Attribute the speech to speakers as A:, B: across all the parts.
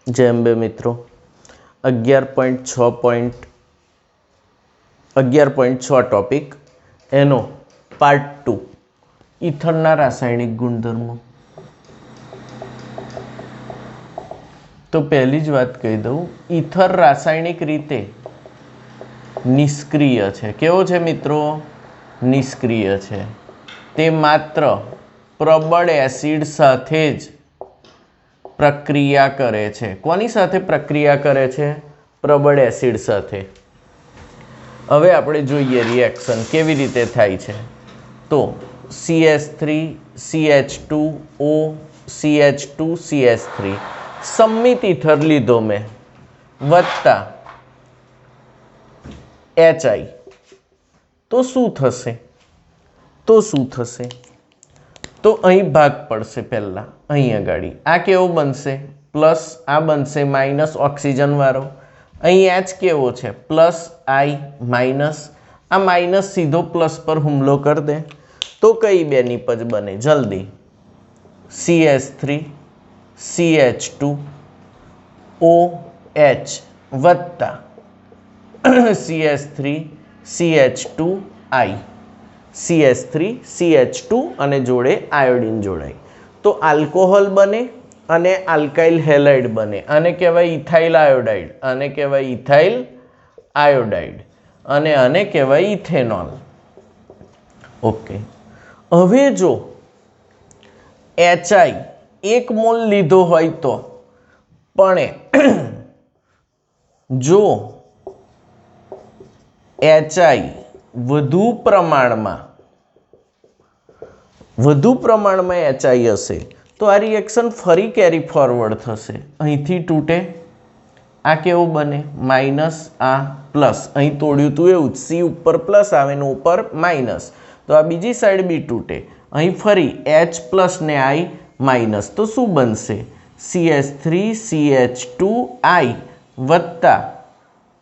A: जय अंबे मित्रों 11.6 टॉपिक एनो पार्ट 2 ईथरना रासायनिक गुणधर्मों। तो पहली ज बात कही दूँ, ईथर रासायनिक रीते निष्क्रिय है। केवो छे मित्रों? निष्क्रिय है। ते मात्र प्रबल एसिड साथे ज प्रक्रिया करे छे। कोनी साथे प्रक्रिया करे छे? प्रबल एसिड साथे। हवे आपणे जोईए रिएक्शन केवी रीते थाय छे। तो CH3 CH2O CH2 CH3 सम्मित ईथर लीधो में वत्ता HI तो शू थशे? तो अहीं भाग पड़शे। पहला अहीं अगाड़ी आ केवो बनशे? प्लस आ बनशे माइनस ऑक्सीजन वाळो। अहीं H केवो छे? प्लस I माइनस आ माइनस सीधो प्लस पर हुमलो कर दे तो कई बे निपज बने? जल्दी CH3 CH2 OH वत्ता CH3 CH2 I CH3 CH2 અને જોડે આયોડિન જોડાય તો આલ્કોહોલ બને અને આલ્કાઇલ હેલાઇડ બને। આને કહેવાય ઇથાઇલ આયોડાઇડ, આને કહેવાય ઇથાઇલ આયોડાઇડ અને આને કહેવાય ઇથેનોલ। ઓકે, હવે જો HI 1 મોલ લીધો હોય તો પણ જો HI વધુ પ્રમાણમાં HI હશે તો આ રિએક્શન ફરી કેરી ફોરવર્ડ થશે। અહીંથી તૂટે, આ કેવું બને? માઇનસ આ પ્લસ। અહીં તોડ્યું હતું એવું જ, C ઉપર પ્લસ આવે ને ઉપર માઇનસ, તો આ બીજી સાઈડ બી તૂટે। અહીં ફરી H પ્લસ ને I માઇનસ, તો શું બનશે? CH3 CH2I વત્તા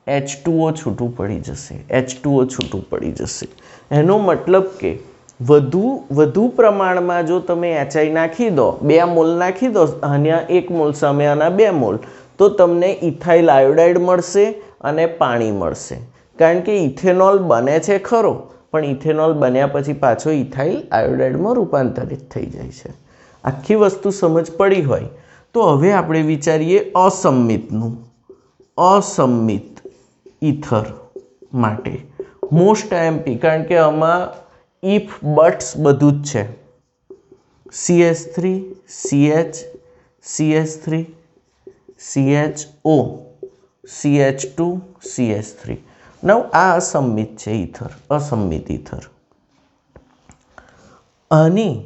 A: H2O છૂટું પડી જશે। H2O છૂટું પડી જશે। એનો મતલબ કે વધુ પ્રમાણમાં જો તમે HI નાખી દો, 2 મોલ નાખી દો, આના 1 મોલ સામે આના 2 મોલ, તો તમને ઇથાઇલ આયોડાઇડ મળશે અને પાણી મળશે। કારણ કે ઇથેનોલ બને છે ખરો, પણ ઇથેનોલ બન્યા પછી પાછો ઇથાઇલ આયોડાઇડમાં રૂપાંતરિત થઈ જાય છે। આખી વસ્તુ સમજ પડી હોય તો હવે આપણે વિચારીએ અસંમિતનું। અસંમિત ઈથર માટે મોસ્ટ IMP, કારણ કે આમાં ઇફ બટ્સ બધું જ છે। CH3 CH CH3 CHO CH2 CH3। નવ આ અસંમિત છે ઈથર, અસંમિત ઈથર। આની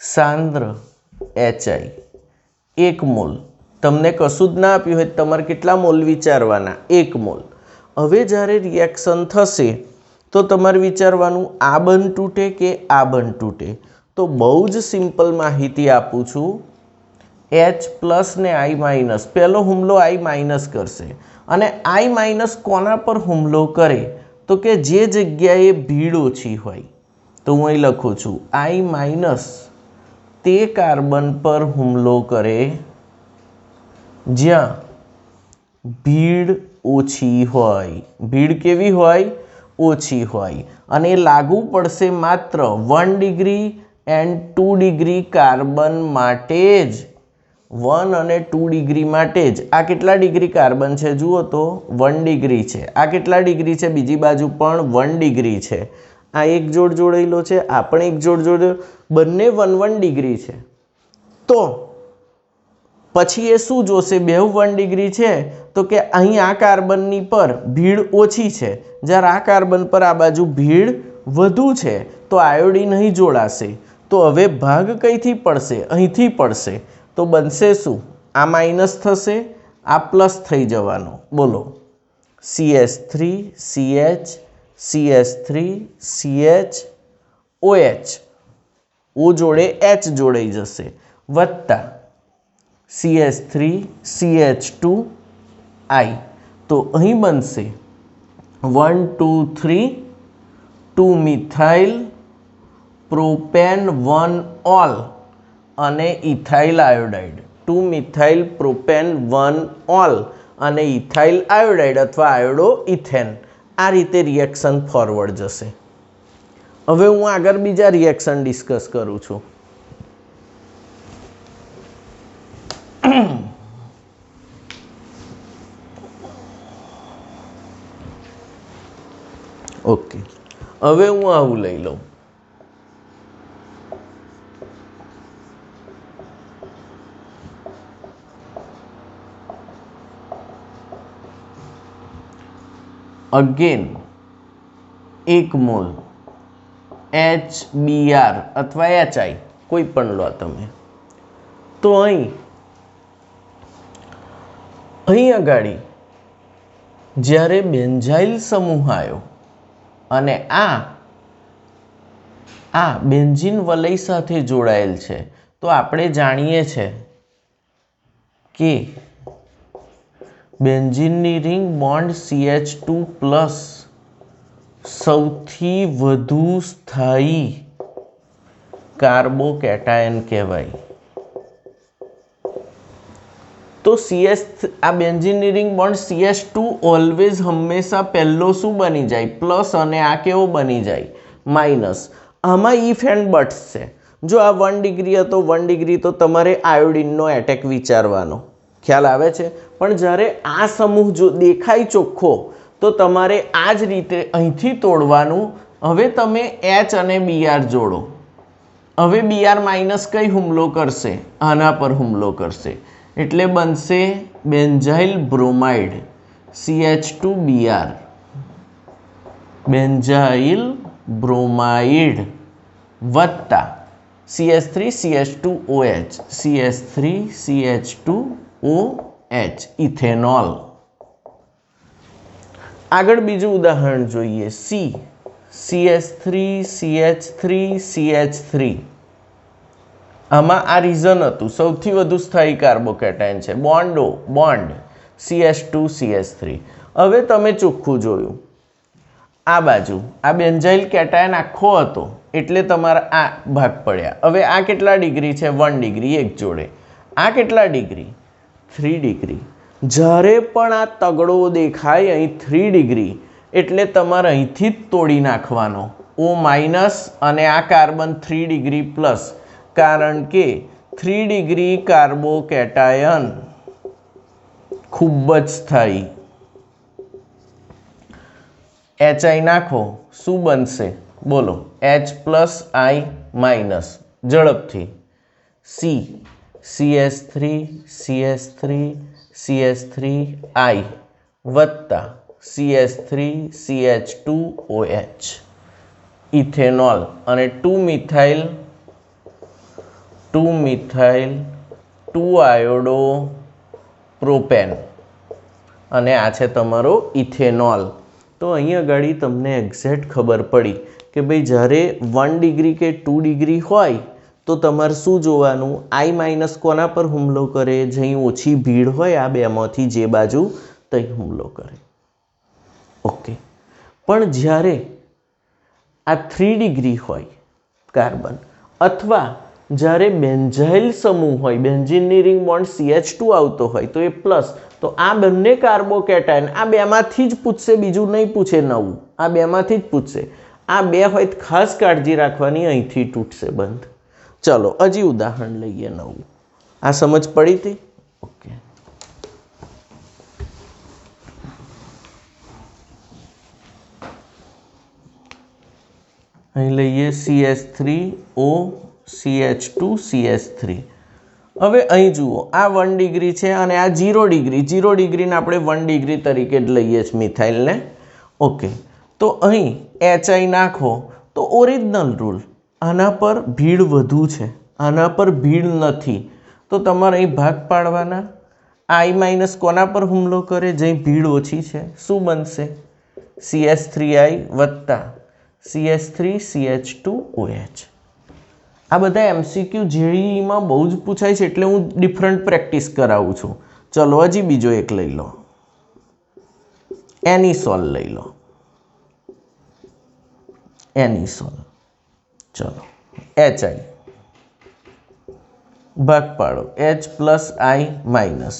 A: સાંદ્ર HI 1 મોલ, તમને કશું જ ના આપ્યું હોય, તમારે કેટલા મોલ વિચારવાના? 1 મોલ। હવે જ્યારે રિએક્શન થશે તો તમારે વિચારવાનું આ બંધ તૂટે કે આ બંધ તૂટે। તો બહુ જ સિમ્પલ માહિતી આપું છું। H પ્લસ ને I માઇનસ, પહેલો હુમલો I માઇનસ કરશે અને I માઇનસ કોના પર હુમલો કરે? તો કે જે જગ્યાએ ભીડ ઓછી હોય। તો હું અહીં લખું છું I માઇનસ તે કાર્બન પર હુમલો કરે જ્યાં ભીડ ઓછી હોય। ભીડ કેવી હોય? ઓછી હોય। અને લાગુ પડશે માત્ર 1 ડિગ્રી એન્ડ 2 ડિગ્રી કાર્બન માટે જ, 1 અને 2 ડિગ્રી માટે જ। આ કેટલા ડિગ્રી કાર્બન છે જુઓ તો 1 ડિગ્રી છે। આ કેટલા ડિગ્રી છે? બીજી બાજુ પણ 1 ડિગ્રી છે। આ એક જોડ જોડેલો છે, આ પણ એક જોડ જોડેલો, બંને 1 ડિગ્રી છે। તો પછી એ શું જોશે? બેઉ 1 ડિગ્રી છે તો કે અહીં આ કાર્બનની પર ભીડ ઓછી છે, જ્યારે આ કાર્બન પર આ બાજુ ભીડ વધુ છે, તો આયોડિન અહીં જોડાશે। તો હવે ભાગ કઈથી પડશે? અહીંથી પડશે। તો બનશે શું? આ માઇનસ થશે, આ પ્લસ થઈ જવાનો। બોલો, CH3 CH CH3 CH OH, O જોડે H જોડાઈ જશે, વત્તા CH3 CH2 I, તો અહીં બનશે 1 2 3 2 મિથાઇલ પ્રોપેન 1 ઓલ અને ethyl iodide 2 methyl propane 1 all અને ઇથાઇલ આયોડાઇડ અથવા આયોડો ઇથેન આ રીતે રિએક્શન ફોરવર્ડ જશે. હવે હું આગળ બીજા રિએક્શન ડિસ્કસ કરું છું. ઓકે, હવે હું આવું લઈ લઉં. અગેન 1 મોલ HBr અથવા HI કોઈ પણ લો તમે. તો અહીં અગાડી જ્યારે બેન્ઝાઇલ સમૂહ આવ્યો અને આ બેન્ઝીન વલય સાથે જોડાયેલ છે, તો આપણે જાણીએ છીએ કે બેન્ઝીનની રિંગ બોન્ડ CH2+ સૌથી વધુ સ્થાયી કાર્બોકેટાયન કહેવાય. તો આ બેન્ઝીનની રિંગ બોન્ડ CH2 ઓલવેઝ હંમેશા પહેલો શું બની જાય? પ્લસ, અને આ કેવો બની જાય? માઇનસ. આમાં ઇફ એન્ડ બટ્સ છે. જો આ 1 ડિગ્રી હતો 1 ડિગ્રી તો તમારે આયોડિનનો એટેક વિચારવાનો, ખ્યાલ આવે છે. પણ જ્યારે આ સમૂહ જો દેખાય ચોખ્ખો તો તમારે આ જ રીતે અહીંથી તોડવાનું. હવે તમે H અને Br જોડો. હવે Br માઇનસ કઈ હુમલો કરશે? આના પર હુમલો કરશે, એટલે બનશે benzyl bromide CH2Br, benzyl bromide વત્તા CH3CH2OH, CH3CH2OH ઇથેનોલ. આગળ બીજું ઉદાહરણ જોઈએ. CH3CH3CH3. આમાં આ રીઝન હતું સૌથી વધુ સ્થાયી કાર્બોકેટાયન છે, બોન્ડ CH2CH3. હવે તમે ચોખ્ખું જોયું આ બાજુ આ બેન્ઝાઇલ કેટાયન આખો હતો એટલે તમારા આ ભાગ પડ્યા. હવે આ કેટલા ડિગ્રી છે? 1 ડિગ્રી એક જોડે. આ કેટલા ડિગ્રી? 3 ડિગ્રી. જ્યારે પણ આ તગડો દેખાય અહીં 3 ડિગ્રી એટલે તમારે અહીંથી જ તોડી નાખવાનો O માઇનસ અને આ કાર્બન 3 ડિગ્રી પ્લસ, કારણ કે 3 ડિગ્રી કાર્બોકેટાયન ખૂબ જ સ્થાયી. HI નાખો, શું બનશે? બોલો. H plus I minus. ઝડપથી CH3CH3CH3I વત્તા CH3CH2OH ઇથેનોલ અને 2 મિથાઇલ 2 આયોડો પ્રોપેન અને આ છે તમારો ઇથેનોલ. તો અહીં આગળ તમને એક્ઝેક્ટ ખબર પડી કે ભાઈ જ્યારે 1 ડિગ્રી કે 2 ડિગ્રી હોય તો તમારે શું જોવાનું? I માઇનસ કોના પર હુમલો કરે? જઅહીં ઓછી ભીડ હોય આ બેમાંથી જે બાજુ ત્યાં હુમલો કરે. ઓકે. પણ જ્યારે આ 3 ડિગ્રી હોય કાર્બન, અથવા જ્યારે બેન્ઝાઇલ સમૂહ હોય, બેન્ઝીનની રિંગ બોન્ડ CH2 આવતો હોય તો એ પ્લસ, તો આ બંને કાર્બોકેટાયન આ બેમાંથી જ પૂછશે, બીજું નહીં પૂછે નવું, આ બેમાંથી જ પૂછશે. આ બે હોય તો ખાસ કાળજી રાખવાની, અહીંથી તૂટશે બંધ. ચલો હજી ઉદાહરણ લઈએ નવું. આ સમજ પડી હતી? ઓકે. અહીં લઈએ CH3OCH2CH3. હવે અહીં જુઓ આ 1 ડિગ્રી છે અને આ 0 ડિગ્રી. 0 ડિગ્રીને આપણે 1 ડિગ્રી તરીકે જ લઈએ છીએ મિથાઇલને. ઓકે. તો અહીં HI નાખો તો ઓરિજિનલ રૂલ, આના પર ભીડ વધુ છે, આના પર ભીડ નથી, તો તમારે અહીં ભાગ પાડવાના. I માઇનસ કોના પર હુમલો કરે? જઈ ભીડ ઓછી છે. શું બનશે? CH3I વત્તા CH3CH2OH. આ બધા MCQ જેઈમાં બહુ જ પૂછાય છે એટલે હું ડિફરન્ટ પ્રેક્ટિસ કરાવું છું. ચલો હજી બીજો એક લઈ લો. એનિસોલ લઈ લો. એનિસોલ. ચલો HI ભાગ પાડો H પ્લસ I માઇનસ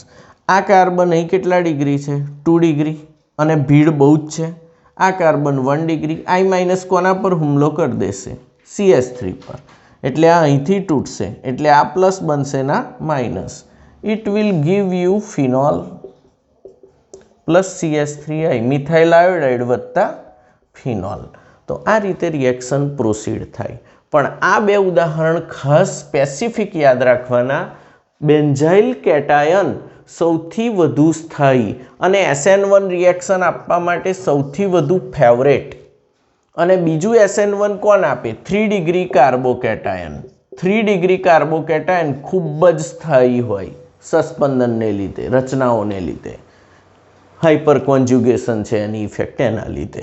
A: આ કાર્બન અહીં કેટલા ડિગ્રી છે 2 ડિગ્રી અને ભીડ બહુ જ છે આ કાર્બન 1 ડિગ્રી I માઇનસ કોના પર હુમલો કરી દેશે CH3 પર એટલે આ અહીંથી તૂટશે એટલે આ પ્લસ બનશે ના minus it will give you phenol plus CH3I methyl iodide વત્તા ફિનોલ તો આ રીતે રિએક્શન પ્રોસીડ થાય પણ આ બે ઉદાહરણ ખાસ સ્પેસિફિક યાદ રાખવાના બેન્ઝાઇલ કેટાયન સૌથી વધુ સ્થાયી અને SN1 રિએક્શન આપવા માટે સૌથી વધુ ફેવરેટ અને બીજું SN1 કોણ આપે 3 ડિગ્રી કાર્બોકેટાયન 3 ડિગ્રી કાર્બોકેટાયન ખૂબ જ સ્થાયી હોય સસ્પેન્શનને લીધે રચનાઓને લીધે હાઇપર કોન્જ્યુગેશન છે એની ઇફેક્ટ એના લીધે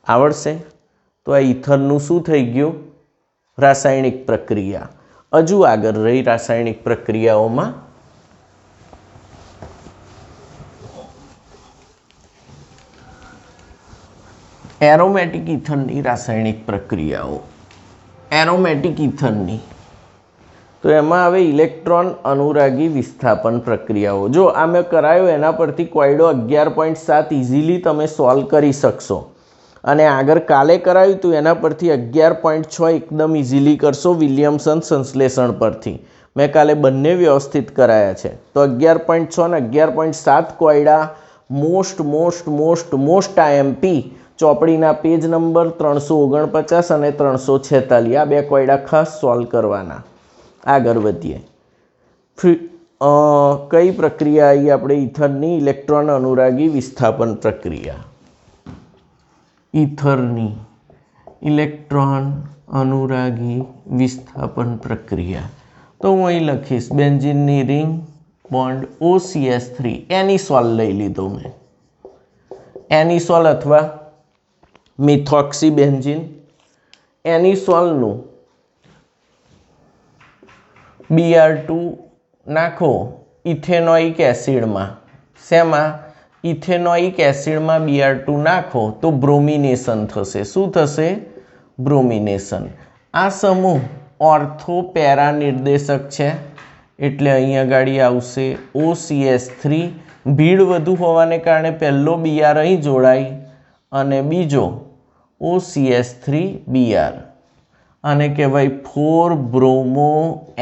A: આવડશે તો આ ઇથરનું શું થઈ ગયું રાસાયણિક પ્રક્રિયા હજુ આગળ રહી રાસાયણિક પ્રક્રિયાઓમાં એરોમેટિક ઇથરની રાસાયણિક પ્રક્રિયાઓ એરોમેટિક ઇથરની તો એમાં હવે ઇલેક્ટ્રોન અનુરાગી વિસ્થાપન પ્રક્રિયાઓ જો આ મેં કરાયો એના પરથી કોયડો 11.7 ઇઝીલી તમે સોલ્વ કરી શકશો અને આગળ કાલે કરાયું હતું એના પરથી 11.6 એકદમ ઇઝીલી કરશો વિલિયમસન સંશ્લેષણ પરથી મેં કાલે બંને વ્યવસ્થિત કરાયા છે તો 11.6 અને 11.7 કોયડા મોસ્ટ IMP ચોપડીના પેજ નંબર 349 અને 346 આ બે કોયડા ખાસ સોલ્વ કરવાના આગળ વધીએ કઈ પ્રક્રિયા આવી આપણે ઇથરની ઇલેક્ટ્રોન અનુરાગી વિસ્થાપન પ્રક્રિયા ઇથરની ઇલેક્ટ્રોન અનુરાગી વિસ્થાપન પ્રક્રિયા તો હું અહીં લખીશ બેન્ઝીનની રિંગ બોન્ડ OCH3 એનિસોલ લઈ લીધો મેં એનિસોલ અથવા મિથોક્સી બેન્ઝીન એનિસોલનું Br2 નાખો ઇથેનોઇક એસિડમાં શેમાં ઇથેનોઇક એસિડમાં Br2 નાખો તો બ્રોમિનેશન થશે શું થશે બ્રોમિનેશન આ સમૂહ ઓર્થો પેરા નિર્દેશક છે એટલે અહીંયા ગાડી આવશે OCH3 ભીડ વધુ હોવાને કારણે પહેલો Br અહીં જોડાય અને બીજો OCH3 Br આને કહેવાય 4 બ્રોમો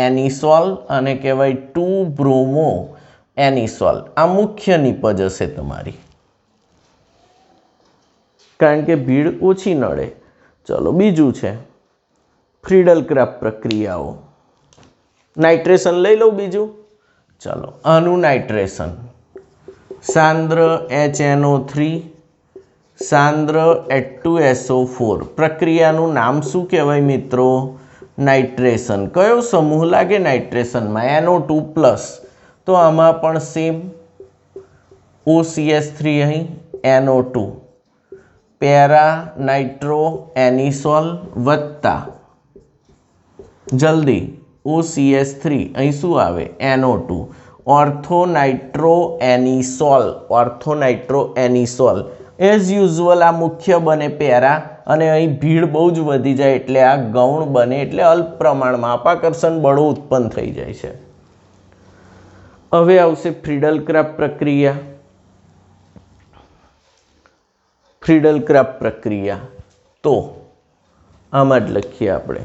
A: એનિસોલ અને કહેવાય 2 બ્રોમો એનિસોલ આ મુખ્ય નિપજ હશે તમારી કારણ કે ભીડ ઓછી નડે ચલો બીજું છે ફ્રીડલ ક્રાફ્ટ પ્રક્રિયાઓ નાઇટ્રેશન લઈ લઉં બીજું ચલો આનું નાઇટ્રેશન સાંદ્ર HNO3 સાંદ્ર H2SO4 પ્રક્રિયાનું નામ શું કહેવાય મિત્રો નાઇટ્રેશન કયો સમૂહ લાગે નાઇટ્રેશનમાં NO2 પ્લસ તો આમાં પણ સેમ OCH3 અહીં NO2 પેરા નાઇટ્રો એનિસોલ વત્તા જલ્દી OCH3 અહીં શું આવે NO2 ortho nitro anisole as usual આ મુખ્ય બને પેરા અને અહીં ભીડ બહુ જ વધી જાય એટલે આ ગૌણ બને એટલે અલ્પ પ્રમાણમાં અપાકર્ષણ બળો ઉત્પન્ન થઈ જાય છે હવે આવશે ફ્રીડલ ક્રાફ્ટ પ્રક્રિયા તો આમાં જ લખીએ આપણે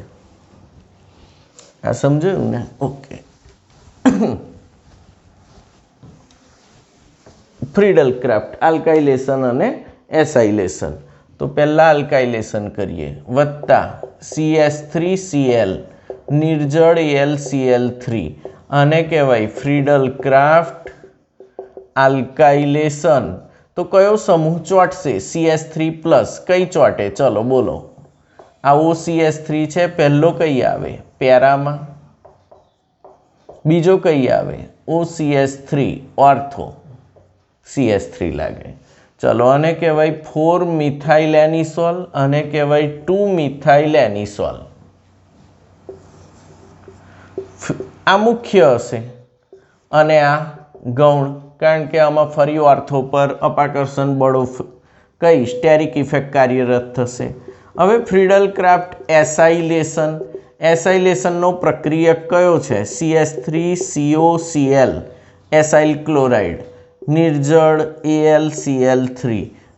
A: આ સમજાયું ને ઓકે ફ્રીડલ ક્રાફ્ટ આલ્કાઇલેશન અને એસાઇલેશન તો પહેલાં આલ્કાઇલેશન કરીએ વત્તા CH3Cl નિર્જળ AlCl3 આને કહેવાય ફ્રીડલ ક્રાફ્ટ આલ્કાઇલેશન તો કયો સમૂહ ચોટશે CH3 પ્લસ કઈ ચોટે ચલો બોલો આ OCH3 છે પહેલો કઈ આવે પેરામાં બીજો કઈ આવે OCH3 ઓર્થો CH3 લાગે ચલો આને કહેવાય 4 મિથાઇલ એનિસોલ અને કહેવાય 2 મિથાઇલ એનિસોલ આ મુખ્ય હશે અને આ ગૌણ કારણ કે આમાં ફરી ઓર્થો પર અપાકર્ષણ બળો કઈ સ્ટેરિક ઇફેક્ટ કાર્યરત થશે હવે ફ્રીડલ ક્રાફ્ટ એસાઇલેશન એસાઇલેશનનો પ્રક્રિયક કયો છે? CH3COCl acyl chloride, નિર્જળ AlCl3.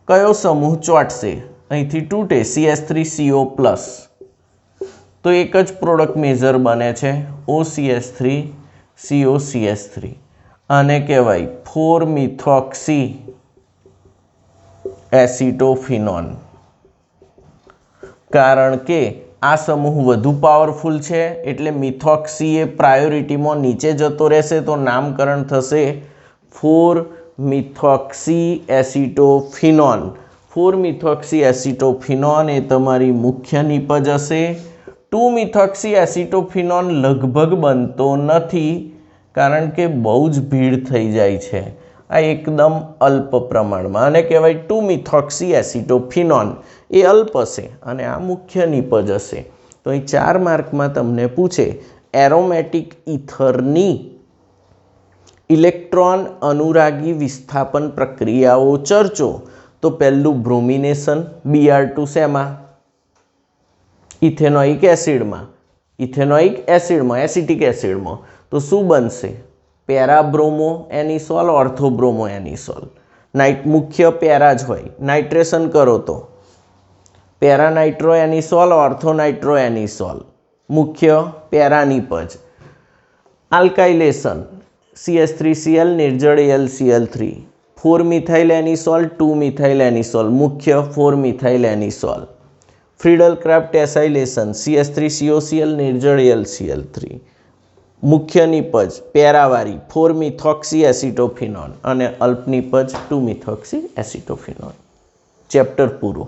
A: કયો સમૂહ ચોંટશે? અહીંથી તૂટે CH3CO+. તો એક જ પ્રોડક્ટ મેજર બને છે OCH3 COCH3. આને કહેવાય 4-મિથોક્સી એસિટોફિનોન. કારણ કે આ સમૂહ વધુ પાવરફુલ છે એટલે મિથોક્સી એ પ્રાયોરિટીમાં નીચે જતો રહેશે, તો નામકરણ થશે 4-મિથોક્સી એસિટોફિનોન. 4-મિથોક્સી એસિટોફિનોન એ તમારી મુખ્ય નિપજ હશે. 2-મિથોક્સી એસિટોફિનોન લગભગ બનતો નથી કારણ કે બહુ જ ભીડ થઈ જાય છે. આ એકદમ અલ્પ પ્રમાણમાં, આને કહેવાય 2-મિથોક્સી એસિટોફિનોન. એ અલ્પ હશે અને આ મુખ્ય નિપજ હશે. તો અહીં 4 માર્કમાં તમને પૂછે એરોમેટિક ઇથરની ઇલેક્ટ્રોન અનુરાગી વિસ્થાપન પ્રક્રિયાઓ ચર્ચો. તો પહેલું બ્રોમિનેશન, Br2 શેમાં? ઇથેનોઇક એસિડમાં. ઇથેનોઇક એસિડમાં, એસિટિક એસિડમાં. તો શું બનશે? પેરાબ્રોમો એનિસોલ, ઓર્થોબ્રોમો એનિસોલ. મુખ્ય પેરા જ હોય. નાઇટ્રેશન કરો તો પેરાનાઇટ્રો એનિસોલ, ઓર્થોનાઇટ્રો એનિસોલ. મુખ્ય પેરાનિપજ. Alkylation CH3Cl નિર્જળ AlCl3. 4-મિથાઇલ એનિસોલ, 2-મિથાઇલ એનિસોલ. મુખ્ય 4-મિથાઇલ એનિસોલ. ફ્રીડલ ક્રાફ્ટ એસાઇલેશન CH3COCl નિર્જળ AlCl3. મુખ્ય નિપજ પેરાવાળી 4-મિથોક્સી એસિટોફિનોન અને અલ્પ નિપજ 2-મિથોક્સી એસિટોફિનોન. ચેપ્ટર પૂરું.